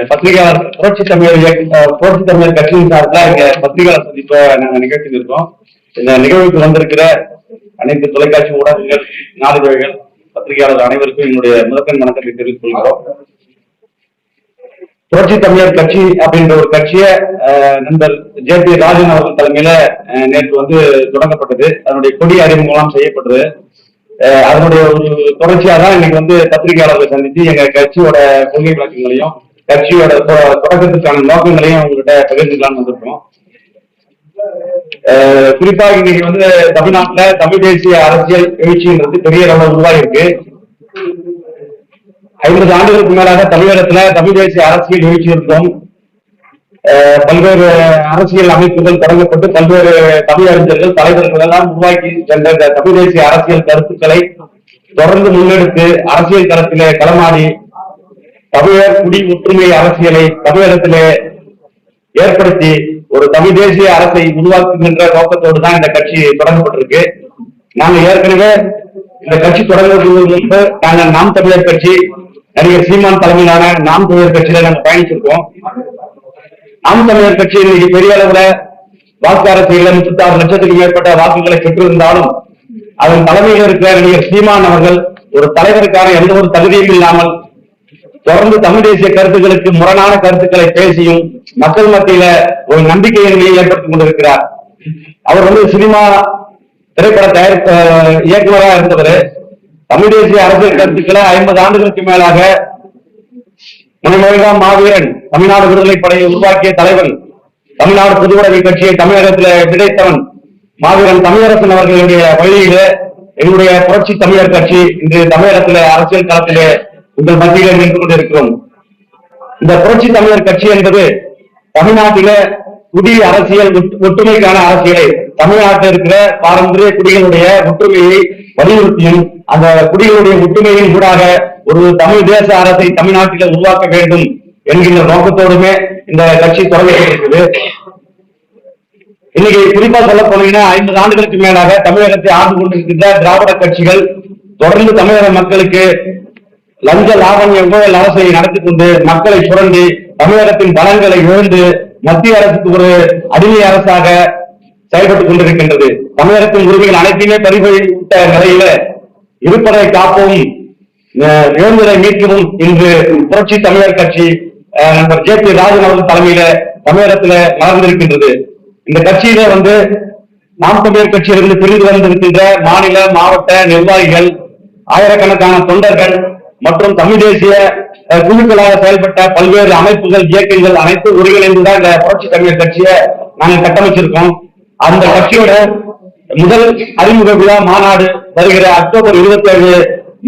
பத்திரிகையாளர் புரட்சி தமிழர் கட்சியின் சார்பில் இங்க பத்திரிகையாளர் சந்திப்பை நாங்கள் நிகழ்ச்சி இருக்கோம். இந்த நிகழ்வுக்கு வந்திருக்கிற அனைத்து தொலைக்காட்சி ஊடகங்கள், நாளிதழ்கள், பத்திரிகையாளர் அனைவருக்கும் என்னுடைய முதற்கண் வணக்கத்தை தெரிவித்துக் கொள்கிறோம். புரட்சி தமிழர் கட்சி அப்படின்ற ஒரு கட்சியை நண்பர் ஜே.பி. ராஜன் அவர்கள் தலைமையில நேற்று தொடங்கப்பட்டது. அதனுடைய கொடி அறிமுகம் செய்யப்பட்டது. அதனுடைய ஒரு தொடர்ச்சியா தான் இன்னைக்கு பத்திரிகையாளர்களை சந்தித்து எங்க கட்சியோட கொள்கை விளக்கங்களையும் கட்சியோட தொடக்கத்துக்கான நோக்கங்களையும் அவங்ககிட்ட பகிர்ந்துக்கலாம்னு வந்திருக்கோம். குறிப்பாக இன்னைக்கு தமிழ்நாட்டுல தமிழ் தேசிய அரசியல் எழுச்சின்றது பெரிய அளவில் உருவாயிருக்கு. 50 ஆண்டுகளுக்கு மேலாக தமிழகத்துல தமிழ் தேசிய அரசியல் எழுச்சி இருக்கும். பல்வேறு அரசியல் அமைப்புகள் தொடங்கப்பட்டு பல்வேறு தமிழ் அறிஞர்கள், தலைவர்கள் எல்லாம் உருவாக்கி சென்ற இந்த தமிழ் தேசிய அரசியல் கருத்துக்களை தொடர்ந்து முன்னெடுத்து அரசியல் களத்திலே களமாடி தமிழர் குடி ஒற்றுமை அரசியலை தமிழகத்திலே ஏற்படுத்தி ஒரு தமிழ் தேசிய அரசை உருவாக்குகின்ற நோக்கத்தோடு தான் இந்த கட்சி தொடங்கப்பட்டிருக்கு. நாங்க ஏற்கனவே இந்த கட்சி தொடங்குவதற்கு நாங்கள் நாம் தமிழர் கட்சி, நடிகர் சீமான் தலைமையிலான நாம் தமிழர் கட்சியில நாங்கள் பயணிச்சிருக்கோம். நாம் தமிழர் கட்சி இன்னைக்கு பெரிய அளவுல வாக்கு அரசியல 36 லட்சத்துக்கு மேற்பட்ட வாக்குகளை பெற்றிருந்தாலும் அதன் தலைமையில் இருக்கிற நடிகர் சீமான் அவர்கள் ஒரு தலைவருக்கான எந்த ஒரு தகுதியும் இல்லாமல் தொடர்ந்து தமிழ் தேசிய கருத்துக்களுக்கு முரணான கருத்துக்களை பேசியும் மக்கள் மத்தியில ஒரு நம்பிக்கையின்மையை ஏற்படுத்திக் கொண்டிருக்கிறார். அவர் சினிமா திரைப்பட இயக்குநராக இருந்தவர். தமிழ் தேசிய அரசியல் கருத்துக்களை 50 ஆண்டுகளுக்கு மேலாக முனைமொழிதான் மாவீரன், தமிழ்நாடு விடுதலை படையை உருவாக்கிய தலைவன், தமிழ்நாடு பொதுவுடைமை கட்சியை தமிழகத்தில் கிடைத்தவன் மாவீரன் தமிழரசன் அவர்களுடைய வழியிலே எங்களுடைய புரட்சி தமிழர் கட்சி இன்று தமிழகத்திலே அரசியல் களத்திலே உங்கள் மத்தியிலே நின்று கொண்டிருக்கிறோம். இந்த புரட்சி தமிழர் கட்சி என்பது தமிழ்நாட்டிலே குடி அரசியல் ஒற்றுமைக்கான அரசியலை, தமிழ்நாட்டில் இருக்கிற பாரம்பரிய குடிகளுடைய ஒற்றுமையை வலியுறுத்தியும் அந்த குடிகளுடைய ஒற்றுமையின் ஊடாக ஒரு தமிழ் தேச அரசை தமிழ்நாட்டில உருவாக்க வேண்டும் என்கின்ற நோக்கத்தோடுமே இந்த கட்சி தொடங்கப்பட்டிருக்குது. இன்னைக்கு குறிப்பா சொல்ல போனீங்கன்னா 50 ஆண்டுகளுக்கு மேலாக தமிழகத்தை ஆண்டு கொண்டிருக்கின்ற திராவிட கட்சிகள் தொடர்ந்து தமிழக மக்களுக்கு லஞ்ச லாபம் ஊழல் அரசை நடத்தி கொண்டு மக்களை சுரண்டி தமிழகத்தின் பலன்களை இழந்து மத்திய அரசுக்கு ஒரு அடிமை அரசாக செயல்பட்டுக் கொண்டிருக்கின்றது. தமிழகத்தின் உரிமைகள் அனைத்தையுமே பறிபோய்விட்ட நிலையில இருப்பதை காப்போம், இழந்ததை மீட்கவும் இன்று புரட்சி தமிழர் கட்சி நண்பர் ஜே.பி. ராஜன் அவர்கள் தலைமையில தமிழகத்துல மலர்ந்திருக்கின்றது. இந்த கட்சியில நாம் தமிழர் கட்சியிலிருந்து பிரிந்து வந்திருக்கின்ற மாநில மாவட்ட நிர்வாகிகள், ஆயிரக்கணக்கான தொண்டர்கள் மற்றும் தமிழ் தேசிய குழுக்களாக செயல்பட்ட பல்வேறு அமைப்புகள், இயக்கங்கள் அனைத்து ஒருங்கிணைந்துதான் இந்த புரட்சி தமிழர் கட்சியை நாங்கள் கட்டமைச்சிருக்கோம். அந்த கட்சியோட முதல் அறிமுக விழா மாநாடு வருகிற அக்டோபர் 27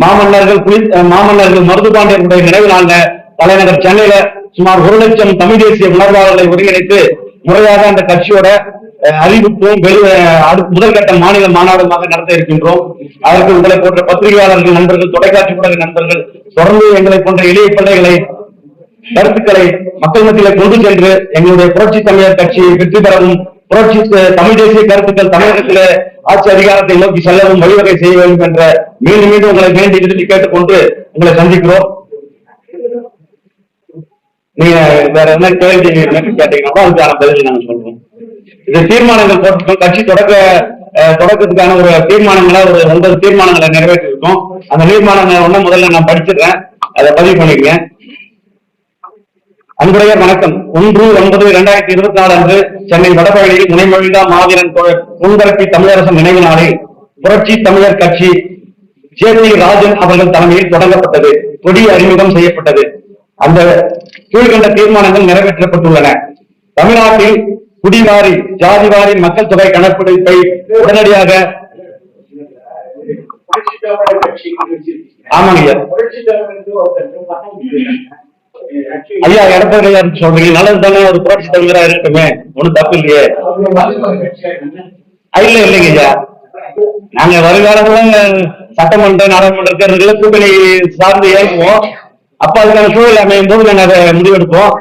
மாமன்னர்கள் மருதுபாண்டியனுடைய நினைவு நாள்ல தலைநகர் சென்னையில சுமார் 1 லட்சம் தமிழ் தேசிய உணர்வாளர்களை ஒருங்கிணைத்து முறையாக அந்த கட்சியோட அறிவிப்பும் முதல் கட்ட மாநில மாநாடுமாக நடத்த இருக்கின்றோம். அதற்கு உங்களை போன்ற பத்திரிகையாளர்கள் நண்பர்கள், தொலைக்காட்சி ஊடக நண்பர்கள் தொடர்ந்து எங்களை போன்ற எளிய பிள்ளைகளை கருத்துக்களை மக்கள் மத்தியில கொண்டு சென்று எங்களுடைய புரட்சி தமிழர் கட்சி வெற்றி பெறவும், புரட்சி தமிழ் தேசிய கருத்துக்கள் தமிழகத்திலே ஆட்சி அதிகாரத்தை நோக்கி செல்லவும் வழிவகை செய்ய வேண்டும் என்ற மீண்டும் மீண்டும் உங்களை வேண்டி விரும்பி கேட்டுக்கொண்டு உங்களை சந்திக்கிறோம். நீங்க வேற என்ன கேள்வி கேட்டீங்கன்னா அதுக்கான பதில் நாங்க சொல்றோம். இது தீர்மானங்கள் போட்டிருக்கோம். கட்சி தொடக்கத்துக்கான ஒரு தீர்மானங்களை ஒரு 9 தீர்மானங்களை நிறைவேற்றிருக்கோம். அந்த தீர்மானங்களை முதல்ல நான் படிச்சிடுறேன், அதை பதிவு பண்ணிருக்கேன். அன்புடைய வணக்கம். 1/9/2024 அன்று சென்னை வடபழனியில் முனைமொழிதா மாவீரன் பொன்பரப்பி தமிழரசன் நினைவு நாளில் புரட்சி தமிழர் கட்சி ஜே.பி. ராஜன் அவர்கள் தலைமையில் தொடங்கப்பட்டது. கொடி அறிமுகம் செய்யப்பட்டது. அந்த கீழ்கண்ட தீர்மானங்கள் நிறைவேற்றப்பட்டுள்ளன. தமிழ்நாட்டில் குடிவாரி ஜாதிவாரி மக்கள் தொகை கணக்கெடுப்பை உடனடியாக ஆமாங்க ஐயா எடப்பாடி சொல்றீங்க, நல்லது தானே, ஒரு புரட்சி தலைவரா இருக்குமே, ஒண்ணும் தப்பு இல்லையே. இல்லைங்க ஐயா, நாங்க வருங்காலங்கள சட்டமன்ற நாடாளுமன்ற தேர்தலில் கூட்டணி சார்ந்து இயங்குவோம். அப்ப அதுக்கான சூழல் அமையும் போது நாங்க அதை முடிவெடுப்போம்.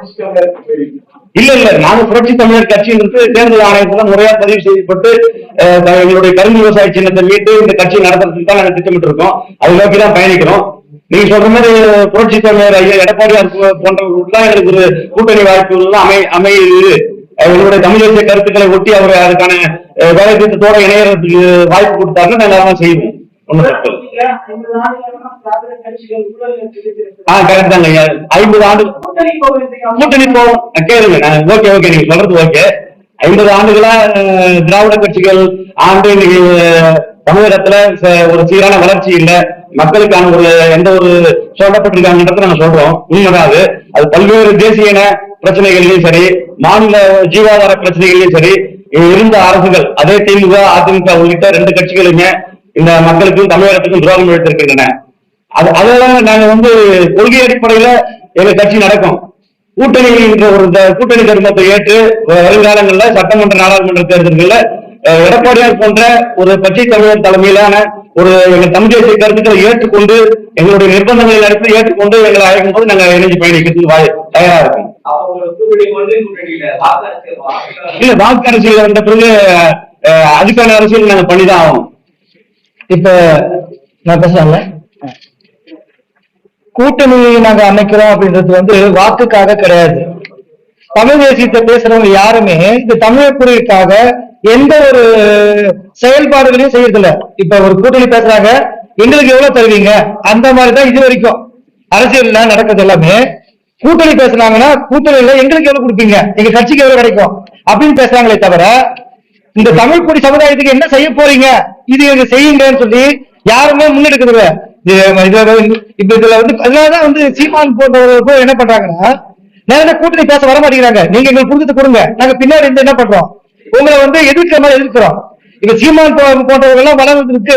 இல்ல நாங்க புரட்சி தமிழர் கட்சி தேர்தல் ஆணையத்துல முறையா பதிவு செய்யப்பட்டு எங்களுடைய கரும்பு விவசாய சின்னத்தை மீட்டு இந்த கட்சி நடத்துறதுக்கு தான் நாங்க திட்டமிட்டு இருக்கோம். அதை நோக்கிதான் பயணிக்கிறோம். நீங்க சொல்ற மாதிரி புரட்சி தலைவர் ஐயா எடப்பாடியார் போன்றவர்களுக்கு எங்களுக்கு ஒரு கூட்டணி வாய்ப்புகள் அமையுது. எங்களுடைய தமிழ் தேசிய கருத்துக்களை ஒட்டி அவர் அதுக்கான வேலை திட்டத்தோட இணையறதுக்கு வாய்ப்பு கொடுத்தாருன்னு நாங்க அதான் செய்வோம். கரெக்ட் தாங்க ஐயா. 50 ஆண்டு கூட்டணி போவோம். கேளுங்க, ஓகே ஓகே, நீங்க சொல்றது ஓகே. 50 ஆண்டுகளா திராவிட கட்சிகள் ஆண்டு இன்னைக்கு தமிழகத்துல ஒரு சீரான வளர்ச்சி இல்ல, மக்களுக்கான ஒரு எந்த ஒரு சொல்லப்பட்டிருக்காங்கன்றத நாங்க சொல்றோம். உண்மைதான். அது பல்வேறு தேசிய பிரச்சனைகள்லயும் சரி, மாநில ஜீவாதார பிரச்சனைகள்லயும் சரி, இருந்த அரசுகள் அதே திமுக அதிமுக உள்ளிட்ட 2 கட்சிகளுமே இந்த மக்களுக்கும் தமிழகத்துக்கும் துரோகம் இழைத்திருக்கின்றன. அதெல்லாம் நாங்க கொள்கை அடிப்படையில எங்க கட்சி நடக்கும். கூட்டணி ஒரு கூட்டணி தர்மத்தை ஏற்று வருங்காலங்கள்ல சட்டமன்ற நாடாளுமன்ற தேர்தல்கள்ல எடப்பாடியார் போன்ற ஒரு கட்சி தலைவர் தலைமையிலான ஒரு எங்க தமிழ் தேசிய கருத்துக்களை ஏற்றுக்கொண்டு எங்களுடைய நிர்பந்தங்களை நடத்தி ஏற்றுக்கொண்டு எங்களை அழைக்கும் போது நாங்க இணைஞ்சு பயணிக்கிறதுக்கு தயாரா இருக்கோம். இல்ல, வாக்கு அரசியல் வந்த பிறகு அதுக்கான அரசியல் நாங்க பண்ணிதான் ஆகணும். இப்ப நான் பேசலாம்ல, கூட்டணி நாங்க அமைக்கிறோம் அப்படின்றது வாக்குக்காக கிடையாது. தமிழ் தேசியத்தை பேசுறவங்க யாருமே இந்த தமிழர்களுக்காக எந்த ஒரு செயல்பாடுகளையும் செய்யறதில்ல. இப்ப ஒரு கூட்டணி பேசுறாங்க, எங்களுக்கு எவ்வளவு தருவீங்க, அந்த மாதிரிதான் இது வரைக்கும் அரசியல்ல நடக்கிறது. எல்லாமே கூட்டணி பேசுறாங்கன்னா கூட்டணியில எங்களுக்கு எவ்வளவு கொடுப்பீங்க, எங்க கட்சிக்கு எவ்வளவு கிடைக்கும் அப்படின்னு பேசுறாங்களே தவிர இந்த தமிழ் குடி சமுதாயத்துக்கு என்ன செய்ய போறீங்க, இது எங்க செய்யுங்கன்னு சொல்லி யாருமே முன்னெடுக்கிறது. இப்ப இதுல அதனாலதான் சீமான் போன்றவர்கள் என்ன பண்றாங்கன்னா நேரடியா கூட்டணி பேச வர மாட்டேங்கிறாங்க. நீங்க எங்களுக்கு கொடுத்து கொடுங்க, நாங்க பின்னாடி இருந்து என்ன பண்றோம், உங்களை எதிர்க்கிற மாதிரி எதிர்க்கிறோம். இப்ப சீமான் போன்றவர்கள் எல்லாம் வளர்வதற்கு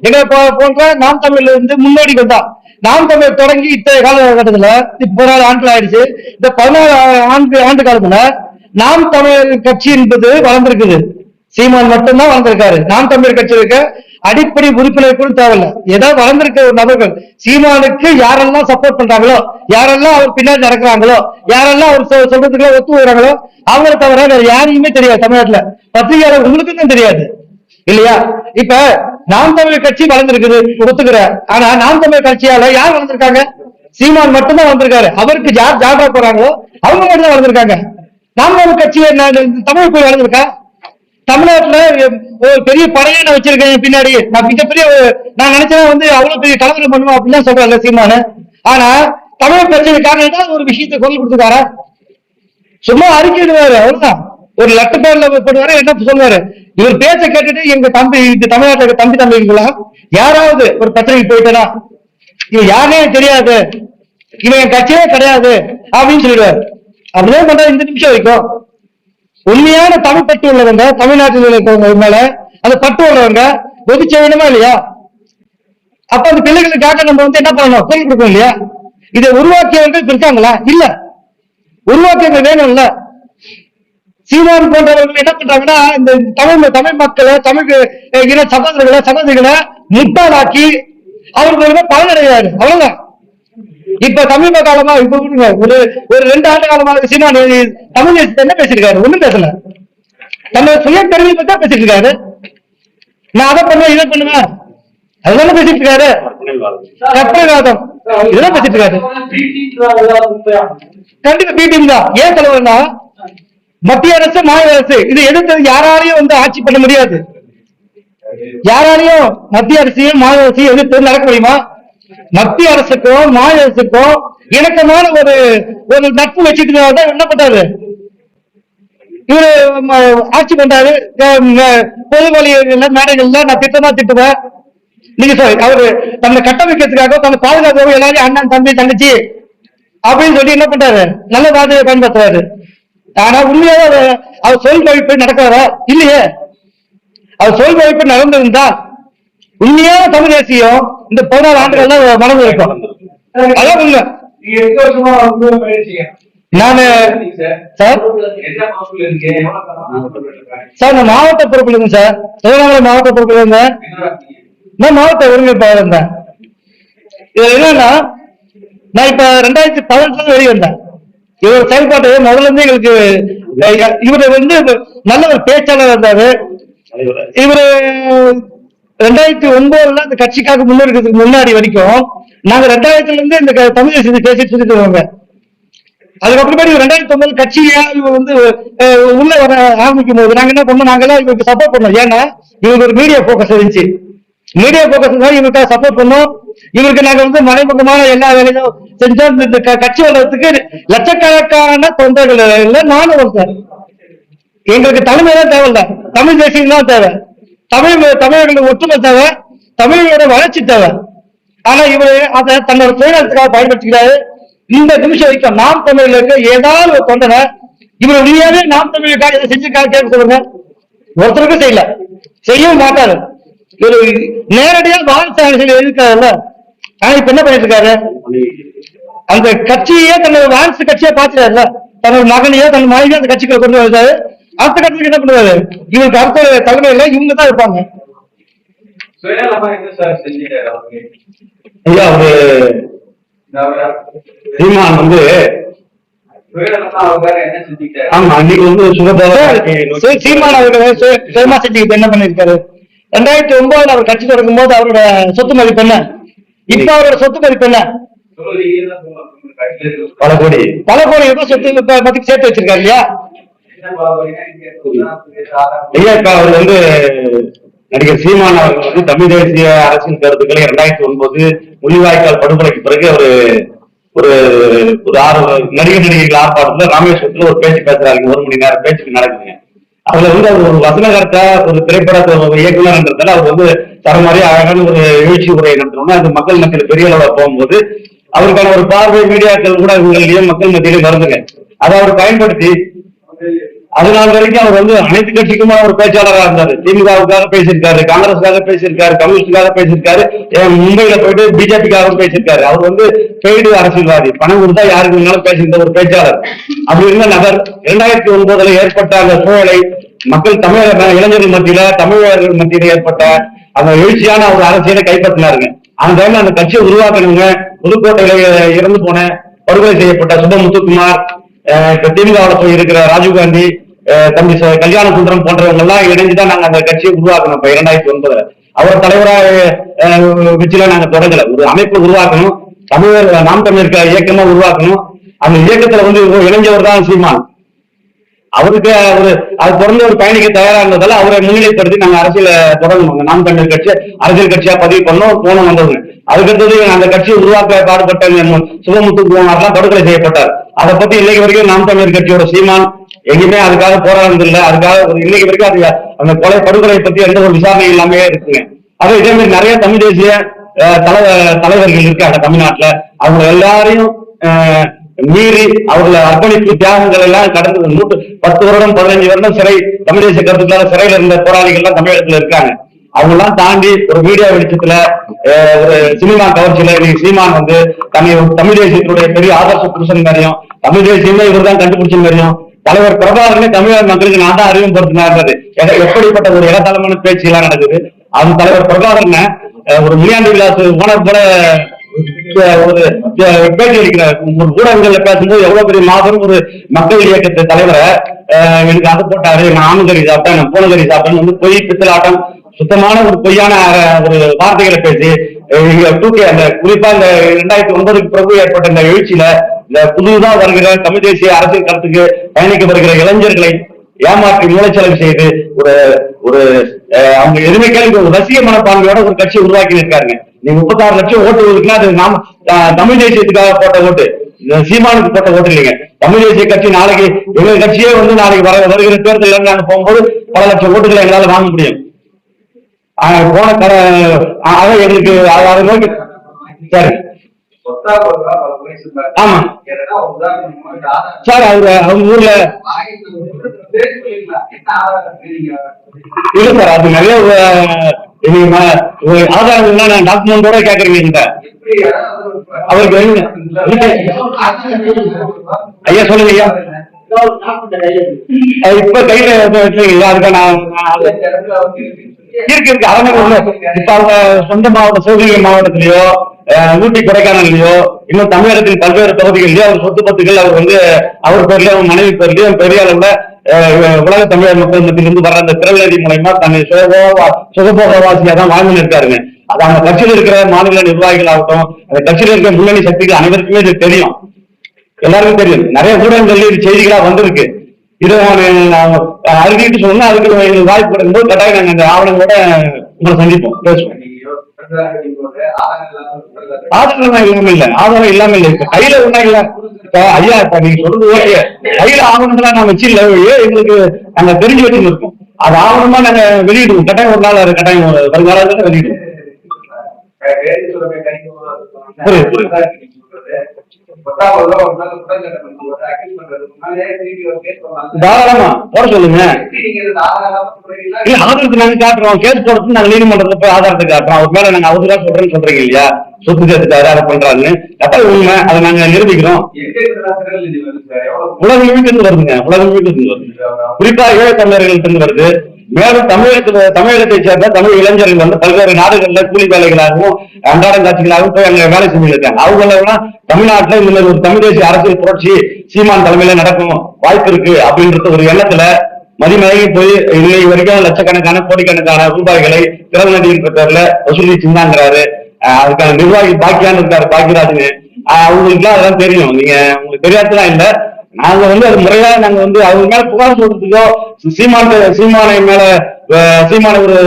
எங்களை போன்ற நாம் தமிழ்ல முன்னோடிகள் தான். நாம் தமிழ் தொடங்கி இத்தனை காலகட்டத்துல 14 ஆண்டுகள் ஆயிடுச்சு. இந்த 14 ஆண்டு காலத்துல நாம் தமிழர் கட்சி என்பது வளர்ந்திருக்குது. சீமான் மட்டும்தான் வளர்ந்திருக்காரு. நாம் தமிழர் கட்சி இருக்க அடிப்படை உறுப்பினர் கூட தேவையில்லை. ஏதாவது வளர்ந்திருக்க ஒரு நபர்கள் சீமானுக்கு யாரெல்லாம் சப்போர்ட் பண்றாங்களோ, யாரெல்லாம் அவர் பின்னாடி நடக்கிறாங்களோ, யாரெல்லாம் அவர் சொல்றதுக்குள்ள ஒத்து வருகிறாங்களோ அவங்கள தவிர வேற யாரையுமே தெரியாது. தமிழ்நாட்டுல பத்திரிகையாளர் உங்களுக்கும் தான் தெரியாது இல்லையா? இப்ப நாம் தமிழர் கட்சி வளர்ந்திருக்குது ஒத்துக்கிற, ஆனா நாம் தமிழர் கட்சியால யார் வளர்ந்திருக்காங்க? சீமான் மட்டும்தான் வளர்ந்திருக்காரு. அவருக்கு யார் ஜாடா போறாங்களோ அவங்க மட்டும் தான் வளர்ந்திருக்காங்க. நாம் தமிழர் கட்சி தமிழ் போய் வளர்ந்திருக்கா? தமிழ்நாட்டுல ஒரு பெரிய படையை நான் வச்சிருக்கேன் பின்னாடி, நான் மிகப்பெரிய நான் நினைச்சேன் அவ்வளவு பெரிய கலவரம் பண்ணுவோம் அப்படின்னு சொல்றாங்க சீமானு. ஆனா தமிழ் பிரச்சனைக்காக ஏதாவது ஒரு விஷயத்தை குரல் கொடுத்துக்காரா? சும்மா அறிக்கையிடுவாரு, அவ்வளவுதான். ஒரு லெட்டர் பேர்ல போடுவாரு, என்ன சொல்லுவாரு, இவர் பேச்ச கேட்டுட்டு எங்க தம்பி தமிழ்நாட்டுல தம்பிங்களா யாராவது ஒரு பிரச்சனைக்கு போயிட்டா இவன் யாருனே தெரியாது, இவன் என் கட்சியே கிடையாது அப்படின்னு சொல்லிடுவாரு. அப்படிதான் பண்றாரு இந்த நிமிஷம் வரைக்கும். உண்மையான தமிழ் பட்டு உள்ளவங்க, தமிழ்நாட்டில் இருக்கிறவங்க மேல அந்த பட்டு உள்ளவங்க ஒதுக்க வேணுமா இல்லையா? அப்ப அந்த பிள்ளைகளுக்காக நம்ம என்ன பண்ணணும், குரல் கொடுக்கணும் இல்லையா? இதை உருவாக்கியவர்கள் இருக்காங்களா? இல்ல. உருவாக்கியவர்கள் வேணும் இல்ல? சீமான் போன்றவர்கள் என்ன பண்றாங்கன்னா இந்த தமிழ் மக்களை, தமிழ் இன சகோதரிகளை முட்டாளாக்கி அவர்களுக்கு பலனடைகிறாரு. அவ்வளவுதான். இப்ப சமீப காலமா இப்ப ஒரு 2 ஆண்டு காலமாக சீமான் தமிழ் என்ன பேசிருக்காரு? ஒண்ணும் பேசல. நம்ம சுய பெருமை பத்தி தான் பேசிட்டு இருக்காரு. நான் அதை பண்ணுவேன், இதை பண்ணுவேன், அதுதானே பேசிட்டு இருக்காரு. கற்பனைவாதம் இதெல்லாம் பேசிட்டு இருக்காரு. கண்டிப்பா பிடிஎம் தான். ஏன் தலைவர்னா மத்திய அரசு மாநில அரசு இது எதிர்த்து யாராலையும் ஆட்சி பண்ண முடியாது. யாராலையும் மத்திய அரசையும் மாநில அரசையும் எதிர்த்து நடக்க முடியுமா? மத்திய அரசுக்கும் மாநில அரசுக்கும் இணக்கமான ஒரு நட்பு வச்சுட்டு என்ன பண்றாரு இவரு, ஆட்சி பண்றாரு. பொது வழிகள்ல மேடைகள்ல நான் திட்டுவேன். நீங்க அவரு தன்னை கட்டமைக்கிறதுக்காக தன்னை பாதுகாப்பு எல்லாரையும் அண்ணன் தம்பி தங்கச்சி அப்படின்னு சொல்லி என்ன பண்றாரு, நல்ல வார்த்தையை பயன்படுத்துறாரு. ஆனா உண்மையாக அவர் சொல் வழிப்பு நடக்கிறாரா? இல்லையே. அவர் சொல் வழிப்பு நடந்திருந்தா உண்மையான தமிழ் தேசியம் இந்த 14 ஆண்டுகள் மனது இருக்கும். அதான் உண்மை. நானு சார் நான் மாவட்ட பொறுப்புல இருந்தேன் சார். சிவகங்கை மாவட்ட பொறுப்புல இருந்தேன். நான் மாவட்ட ஒருங்கிணைப்பாளர் இருந்தேன். இது என்னன்னா நான் இப்ப 2018 வெளியே வந்தேன். இவர் செயல்பாட்டு முதல்ல இருந்து எங்களுக்கு இவரு நல்ல ஒரு பேச்சாளர் இருந்தாரு. இவரு 2009 அந்த கட்சிக்காக முன்னெடுக்கிறதுக்கு முன்னாடி வரைக்கும் நாங்க 2000 இருந்து இந்த தமிழ் தேசியத்தை பேசிட்டு சொல்லிட்டு வருவாங்க. அதுக்கப்புறமேட்டு 2009 கட்சியா இவங்க வந்து உள்ள வர ஆரம்பிக்கும் போது நாங்க என்ன பண்ணோம், நாங்கெல்லாம் இவருக்கு சப்போர்ட் பண்ணோம். ஏன்னா இவருக்கு ஒரு மீடியா போக்கஸ் இருந்துச்சு. மீடியா போக்கஸ் தான் இவருக்காக சப்போர்ட் பண்ணோம். இவருக்கு நாங்க வந்து மறைமுகமான எல்லா வேலையும் செஞ்சோம். இந்த கட்சி வளர்றதுக்கு லட்சக்கணக்கான தொண்டர்கள் இல்லை, நானும் ஒருத்தர். எங்களுக்கு தலைமை தான் தேவையில்ல, தமிழ் தேசியம் தான் தேவை, தமிழர்களுடைய ஒற்றுமை தேவை, தமிழோட வளர்ச்சி தேவை. ஆனா இவரு அதை தன்னோட சுயநலத்துக்காக பயன்படுத்திக்கிறாரு. இந்த நிமிஷம் வரைக்கும் நாம் தமிழ்ல இருக்க ஏதாவது ஒரு தொண்டனை இவர் உண்மையாவே நாம் தமிழுக்காக இதை செஞ்சிருக்காரு கேட்க சொல்லுங்க. ஒருத்தருக்கும் செய்யல, செய்யவும் மாட்டாரு. இவரு நேரடியா வாரிசு இருக்காருல்ல. ஆனா இப்ப என்ன பண்ணிட்டு இருக்காரு, அந்த கட்சியே தன்னோட வாரிசு கட்சியா பாத்துறாருல்ல. தன்னோட மகனையோ தன் மனைவியோ அந்த கட்சிக்குள்ள கொண்டு வந்தாரு. அடுத்த கட்சிக்கு என்ன பண்ணுவாரு, இவருக்கு அடுத்த தலைமையில இவங்க தான் இருப்பாங்க. ஐயா ஒரு சீமான் வந்து ஆமா அன்னைக்கு வந்து சீமான் அவர்கள் சுயமா செஞ்சுக்கிட்டு என்ன பண்ணிருக்காரு, 2009 அவர் கட்சி தொடங்கும் போது அவரோட சொத்து மதிப்பு என்ன, இப்ப அவரோட சொத்து மதிப்பு என்ன, பல கோடி ரூபாய் சொத்து மதிப்பு சேர்த்து வச்சிருக்காரு இல்லையா. ஐயா இப்ப அவர் வந்து நடிகர் சீமான் அவர்கள் வந்து தமிழ் தேசிய அரசியல் கருத்துக்களை 2009 முள்ளிவாய்க்கால் படுகொலைக்கு பிறகு ஒரு ஒரு ஒரு 6 நடிகர்கள் ஆர்ப்பாட்டத்துல ராமேஸ்வரத்துல ஒரு பேச்சு பேசுறாரு. 1 மணி நேரம் பேச்சுக்கு நடக்குதுங்க. அதுல வந்து அவர் ஒரு வசனகர்த்தா ஒரு திரைப்பட இயக்குநர்ன்றதால அவர் வந்து தர மாதிரி அழகான ஒரு எழுச்சி உரையை நடத்தணும்னா அந்த மக்கள் மத்தியில் பெரிய அளவுல போகும்போது அவருக்கான ஒரு பார்வை மீடியாக்கள் கூட இவங்களிலேயும் மக்கள் மத்தியிலும் வருதுங்க. அதை அவர் பயன்படுத்தி அதனால வரைக்கும் அவர் வந்து அனைத்து கட்சிக்குமா ஒரு பேச்சாளராக இருந்தாரு. திமுகவுக்காக பேசியிருக்காரு, காங்கிரஸுக்காக பேசியிருக்காரு, கம்யூனிஸ்டுக்காக பேசியிருக்காரு, மும்பையில போயிட்டு பிஜேபிக்காக பேசியிருக்காரு. அவர் வந்து பெய்டு அரசியல்வாதி, பணம் கொடுத்தா யாருக்கு வேணாலும் பேசியிருந்த ஒரு பேச்சாளர். அப்படி இருந்த நபர் 2009 ஏற்பட்ட அந்த சூழலை மக்கள் இளைஞர்கள் மத்தியில தமிழர்கள் மத்தியில ஏற்பட்ட அந்த எழுச்சியான ஒரு அரசியலை கைப்பற்றினாருங்க. அந்த டைம்ல அந்த கட்சியை உருவாக்கணுங்க. புதுக்கோட்டையில இறந்து போன படுகொலை செய்யப்பட்ட சுபமுத்துக்குமார், இப்ப திமுகவில் போய் இருக்கிற ராஜீவ்காந்தி, தம்பி கல்யாண சுந்தரம் போன்றவங்க எல்லாம் இணைஞ்சுதான் நாங்க அந்த கட்சியை உருவாக்கணும். இப்ப 2009 அவர் தலைவராக வச்சுல நாங்க தொடங்கல. ஒரு அமைப்பு உருவாக்கணும், தமிழர் நாம் தமிழர் இயக்கமா உருவாக்கணும். அந்த இயக்கத்துல வந்து இளைஞவர் தான் சீமான். அவருக்கு அது தொடர்ந்து ஒரு பயணிக்க தயாரா இருந்ததால அவரை முன்னிலைப்படுத்தி நாங்க அரசியல தொடங்கணும். நாம் தமிழர் கட்சி அரசியல் கட்சியா பதிவு பண்ணோம், போனோம் வந்தவங்க. அதுக்கடுத்தது அந்த கட்சியை உருவாக்க பாடுபட்ட சுபமுத்துக்குமார்லாம் படுகொலை செய்யப்பட்டார். அதை பத்தி இன்னைக்கு வரைக்கும் நாம் தமிழர் கட்சியோட சீமான் எங்கேயுமே அதுக்காக போராடுறது இல்லை. அதுக்காக இன்னைக்கு வரைக்கும் அது அந்த படுகொலை பத்தி எந்த ஒரு விசாரணை இல்லாமே இருக்குங்க. அதே இதே மாதிரி நிறைய தமிழ் தேசிய தலைவர்கள் இருக்காங்க தமிழ்நாட்டுல. அவங்க எல்லாரையும் மீறி அவர்களை அர்ப்பணிப்பு தியாகங்கள் எல்லாம் கடந்து 10 வருடம் 15 வருடம் சிறை தமிழ் தேசிய கருத்துக்களால சிறையில இருந்த போராளிகள் எல்லாம் தமிழகத்துல இருக்காங்க. அவங்க எல்லாம் தாண்டி ஒரு மீடியா வெளிச்சத்துல ஒரு சினிமா கவர்ச்சியில இன்னைக்கு சீமான் வந்து தமிழ் தேசியத்தினுடைய பெரிய ஆதர்ச புருஷன் மாதிரியும் தமிழ் தேசியமே இவர் தான் கண்டுபிடிச்ச மாதிரியும் தலைவர் பிரபாகரனே தமிழக மக்களுக்கு நான் தான் அறிமுகப்படுத்தினாரு. எப்படிப்பட்ட ஒரு இடத்தளமான பேச்சு எல்லாம் நடக்குது. அது தலைவர் பிரபாகரனை ஒரு முனியாண்டி விலாஸ் ஓனர் போல ஒரு பேட்டி அளிக்கிறார். ஒரு ஊடகங்கள்ல பேசும்போது எவ்வளவு பெரிய மாபெரும் ஒரு மக்கள் இயக்கத்தை தலைவரை எனக்கு அதை போட்டாரு, நான் ஆணுகறி சாப்பிட்டேன், நான் பூனகறி சாப்பிட்டேன்னு வந்து பொய் பித்தலாட்டம் சுத்தமான ஒரு பொய்யான ஒரு வார்த்தைகளை பேசி அந்த குறிப்பா இந்த 2009 பிறகு ஏற்பட்ட இந்த எழுச்சியில இந்த புதுதான் வருகிற தமிழ் தேசிய அரசியல் கருத்துக்கு பயணிக்க வருகிற இளைஞர்களை ஏமாற்றி மூளைச்செலவு செய்து ஒரு ஒரு அவங்க எதுவுமே கேள்வி ஒரு ரசிக மனப்பான்மையோட ஒரு கட்சியை உருவாக்கி இருக்காருங்க. நீங்க 36 லட்சம் ஓட்டு இருக்குன்னா அது நாம தமிழ் தேசியத்துக்காக போட்ட ஓட்டு, சீமானுக்கு போட்ட ஓட்டு இல்லைங்க. தமிழ் தேசிய கட்சி நாளைக்கு எங்க கட்சியே வந்து நாளைக்கு வருகிற தேர்தல் நாங்க போகும்போது பல லட்சம் ஓட்டுகளை எங்களால வாங்க முடியும். போன எங்களுக்கு அதை நோக்கி சரி ஆமா சார் அவங்க ஊர்ல இல்ல சார் அது நிறைய ஆதாரங்கள்லாம் டாக்குமெண்டோட கேக்குறீங்க. அவருக்கு ஐயா சொல்லுங்க ஐயா. இப்ப கையில அதுக்கான இருக்கு அரங்கூர்ல இப்ப அவங்க சொந்த மாவட்டம் சிவகங்கை மாவட்டத்திலயோ ஊட்டி கொடைக்கானல்லையோ இன்னும் தமிழகத்தின் பல்வேறு பகுதிகளிலயோ அவர் சொத்து பத்துகள் அவர் வந்து அவர் பேர்லயும் அவங்க மனைவி பேர்லயும் பெரிய அளவுல உலக தமிழர் மக்கள் மத்தியிலிருந்து வர்ற அந்த திரள்நதி மூலமா தன்னை சுகபோகவாசியா தான் வாழ்ந்து இருக்காருங்க. அது அந்த கட்சியில் இருக்கிற மாநில நிர்வாகிகள் ஆகட்டும், அந்த கட்சியில் இருக்கிற முன்னணி சக்திகள் அனைவருக்குமே இது தெரியும், எல்லாருக்கும் தெரியும். நிறைய ஊடகங்கள்ல இது செய்திகளா வந்திருக்கு. இதை அறிவிட்டு சொன்னா அதுக்கு எங்களுக்கு வாய்ப்பு கிடைக்கும்போது கட்டாயம் நாங்க அந்த ஆவணங்களோட உங்களை சந்திப்போம், பேசுவோம். ஆதாரம் இல்லாம இல்ல, ஆதாரம் இல்லாம இல்ல. இப்ப கையில ஒண்ணா இல்ல. இப்ப ஐயா, இப்ப நீங்க சொல்றது ஓகே, கையில ஆவணங்களா நாங்க வச்சு இல்ல, எங்களுக்கு நாங்க தெரிஞ்சு வச்சுன்னு இருக்கோம். அது ஆவணமா நாங்க வெளியிடுவோம், கட்டாயம் ஒரு நாள், அது கட்டாயம் வருங்காலத்துல வெளியிடுவோம். தாராளமா போட சொல்லுங்க. ஆதாரத்தை நாங்க காட்டுறோம், கேஸ் போடுறது நாங்க நீதிமன்றத்துல போய் ஆதாரத்தை காட்டுறோம். அவர் மேல நாங்க அவருதான் சொல்றேன்னு சொல்றீங்க இல்லையா, சொத்து சேர்த்து யாராவது பண்றாருன்னு, அப்ப உண்மை, அதை நாங்க நிரூபிக்கிறோம். உலகம் வீட்டு வருதுங்க, உலகம் வீட்டு வருது, குறிப்பா ஏழை தமிழர்கள்ட்ட வருது. மேலும் தமிழகத்தை சேர்ந்த தமிழ் இளைஞர்கள் வந்து பல்வேறு நாடுகள்ல கூலி வேலைகளாகவும் அன்றாடம் காட்சிகளாகவும் போய் அங்க வேலை செஞ்சு இருக்காங்க. அவங்களெல்லாம் தமிழ்நாட்டுல இந்த மாதிரி ஒரு தமிழ் தேசிய அரசியல் புரட்சி சீமான் தலைமையில நடக்கும் வாய்ப்பு இருக்கு அப்படின்றது ஒரு எண்ணத்துல மதிமயங்கி போய் இன்னைக்கு வரைக்கும் லட்சக்கணக்கான கோடிக்கணக்கான ரூபாய்களை திறநதின்ற பேர்ல வசூலி சிந்தாங்கிறாரு. அதுக்கான நிர்வாகி பாக்கியான்னு இருக்காரு, பாக்கியராஜ்னு. அவங்களுக்கு அதெல்லாம் தெரியும், நீங்க உங்களுக்கு தெரியாதுலாம் இல்ல. நாங்க வந்து அது முறையா நாங்க வந்து அவங்க மேல புகார் சொல்றதுக்கோ, சீமானை மேல சீமான ஒரு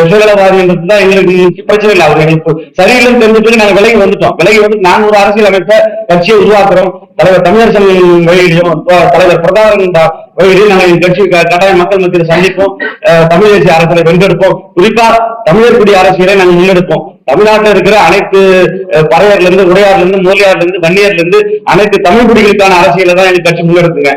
சுயநலவாதின்றதுதான் எங்களுக்கு பிரச்சனை இல்லை. அவர் எங்களுக்கு சரியில்லைன்னு தெரிஞ்சுட்டு நாங்க விலகி வந்துட்டோம். விலகி வந்து நாங்க ஒரு அரசியல் அமைப்பை கட்சியை உருவாக்குறோம். தலைவர் தமிழரசன் வழியிலையும் தலைவர் பிரதாரன் வழியிலையும் நாங்க எங்க கட்சி கட்டாய மக்கள் மத்தியில் சந்திப்போம். தமிழ் தேசிய அரசியலை வென்றெடுப்போம். குறிப்பா தமிழர் குடி அரசியலை நாங்க முன்னெடுப்போம். தமிழ்நாட்டில் இருக்கிற அனைத்து பறையர்ல இருந்து, உடையார்ல இருந்து, மூலியார்ல இருந்து, வன்னியர்ல இருந்து அனைத்து தமிழ் குடிகளுக்கான அரசியலை தான் எங்க கட்சி முன்னெடுக்குங்க.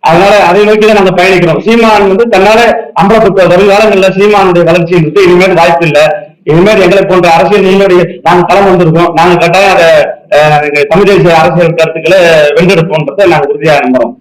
அதனால அதை நோக்கிதான் நாங்க பயணிக்கிறோம். சீமான் வந்து தன்னால அம்பலப்பட்ட வருங்காலங்கள்ல சீமானுடைய வளர்ச்சி இனிமேல் வாய்ப்பு இல்லை. இனிமேல் எங்களை போன்ற அரசியல் முன்னோடி நாங்க களம் வந்திருக்கோம். நாங்க கட்டாயம் அதை தமிழ் தேசிய அரசியல் கருத்துக்களை வென்றெடுப்போன்றதை நாங்க உறுதியாக நம்புறோம்.